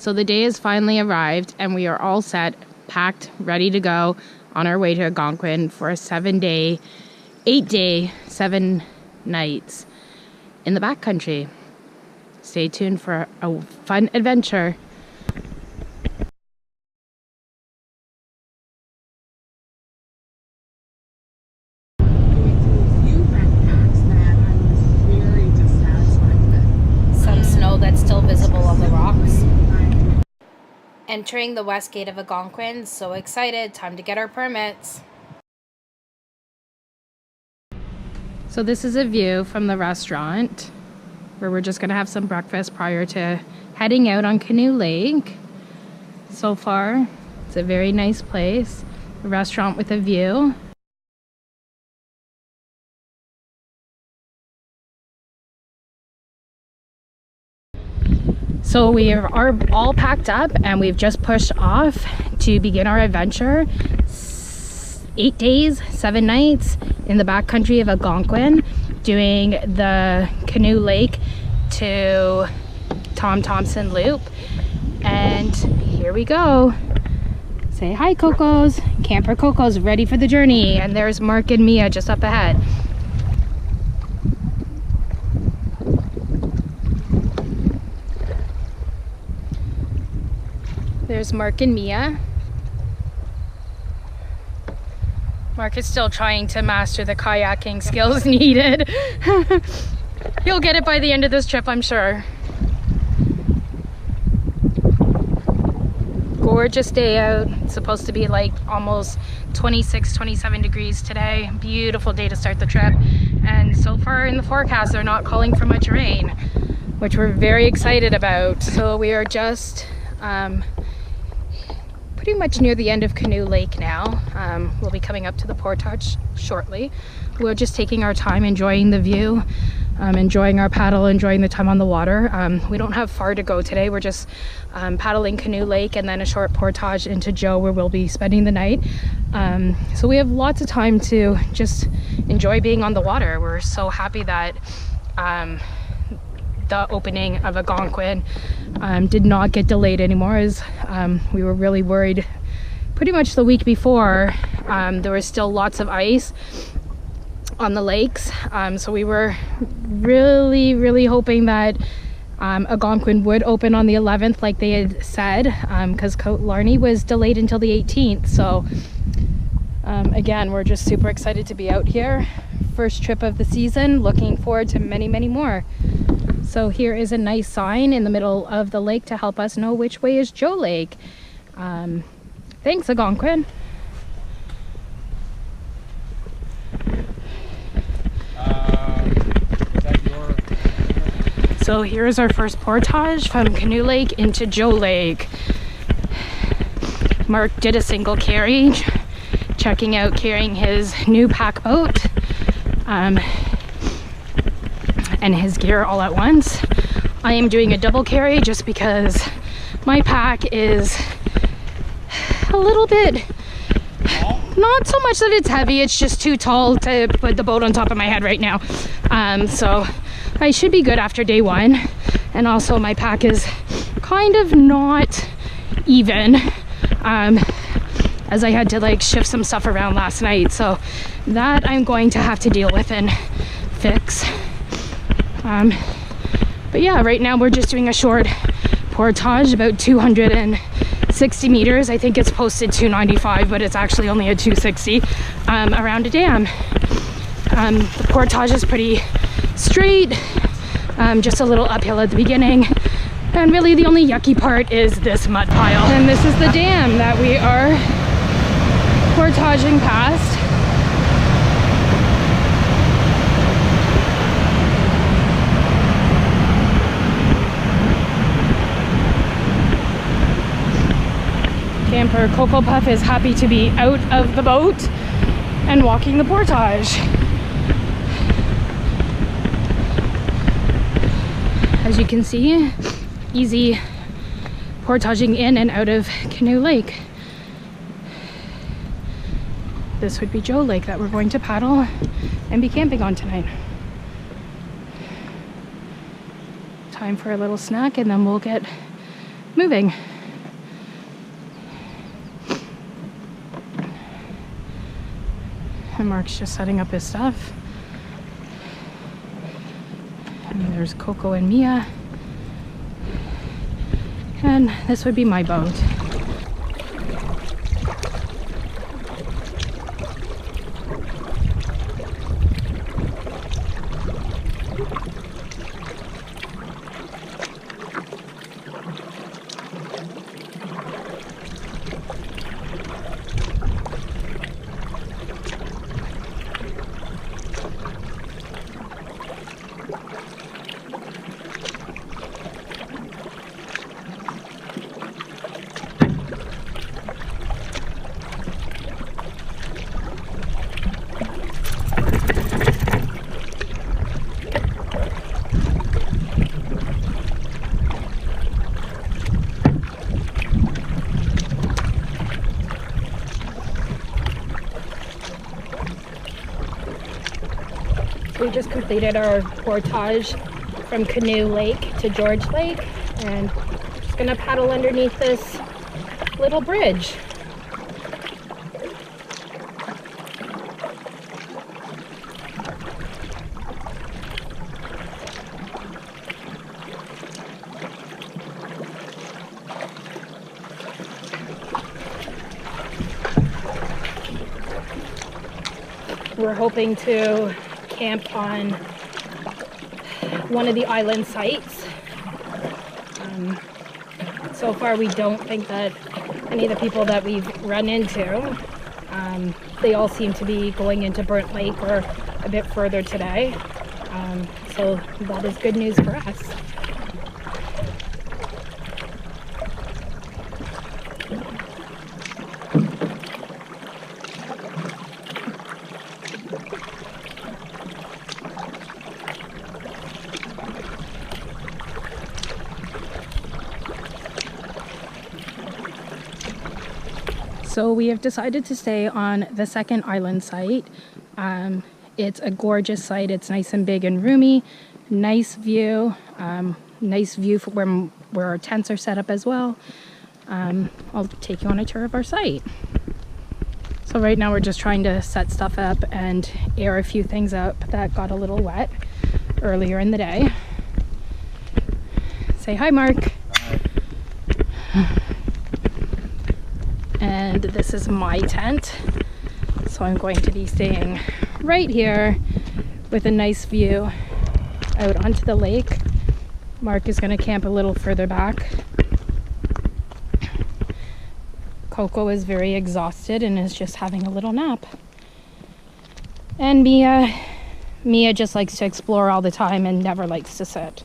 So the day has finally arrived and we are all set, packed, ready to go on our way to Algonquin for a 7-day, 8-day, 7 nights in the backcountry. Stay tuned for a fun adventure. Some snow that's still visible on the rocks. Entering the west gate of Algonquin, so excited, time to get our permits. So this is a view from the restaurant where we're just gonna have some breakfast prior to heading out on Canoe Lake. So far, it's a very nice place, a restaurant with a view. So we are all packed up and we've just pushed off to begin our adventure. 8 days, 7 nights in the backcountry of Algonquin, doing the Canoe Lake to Thomson loop. And here we go. Say hi, Coco's. Camper Coco's ready for the journey. And there's Mark and Mia just up ahead. There's Mark and Mia. Mark is still trying to master the kayaking skills needed. He'll get it by the end of this trip, I'm sure. Gorgeous day out. It's supposed to be like almost 26, 27 degrees today. Beautiful day to start the trip. And so far in the forecast, they're not calling for much rain, which we're very excited about. So we are just pretty much near the end of Canoe Lake now. We'll be coming up to the portage shortly. We're just taking our time, enjoying the view, enjoying our paddle, enjoying the time on the water. We don't have far to go today. We're just paddling Canoe Lake and then a short portage into Joe where we'll be spending the night. So we have lots of time to just enjoy being on the water. We're so happy that the opening of Algonquin did not get delayed anymore, as we were really worried pretty much the week before. There was still lots of ice on the lakes, so we were really hoping that Algonquin would open on the 11th like they had said, because Killarney was delayed until the 18th. So again, we're just super excited to be out here. First trip of the season, looking forward to many more. So here is a nice sign in the middle of the lake to help us know which way is Joe Lake. Thanks, Algonquin. So here's our first portage from Canoe Lake into Joe Lake. Mark did a single carry, carrying his new pack boat. And his gear all at once. I am doing a double carry just because my pack is a little bit, not so much that it's heavy, it's just too tall to put the boat on top of my head right now. So I should be good after day 1. And also my pack is kind of not even, as I had to like shift some stuff around last night. So that I'm going to have to deal with and fix. But yeah, right now we're just doing a short portage, about 260 meters. I think it's posted 295, but it's actually only a 260 around a dam. The portage is pretty straight, just a little uphill at the beginning. And really the only yucky part is this mud pile. And this is the dam that we are portaging past. Camper Coco Puff is happy to be out of the boat and walking the portage. As you can see, easy portaging in and out of Canoe Lake. This would be Joe Lake that we're going to paddle and be camping on tonight. Time for a little snack and then we'll get moving. And Mark's just setting up his stuff. And there's Coco and Mia. And this would be my boat. We just completed our portage from Canoe Lake to George Lake, and just gonna paddle underneath this little bridge. We're hoping to camp on one of the island sites. So far we don't think that any of the people that we've run into, they all seem to be going into Burnt Lake or a bit further today. So that is good news for us. So we have decided to stay on the second island site. It's a gorgeous site. It's nice and big and roomy. Nice view. Nice view for where our tents are set up as well. I'll take you on a tour of our site. So right now we're just trying to set stuff up and air a few things up that got a little wet earlier in the day. Say hi, Mark. Hi. And this is my tent, so I'm going to be staying right here with a nice view out onto the lake. Mark is going to camp a little further back. Coco is very exhausted and is just having a little nap. And Mia just likes to explore all the time and never likes to sit.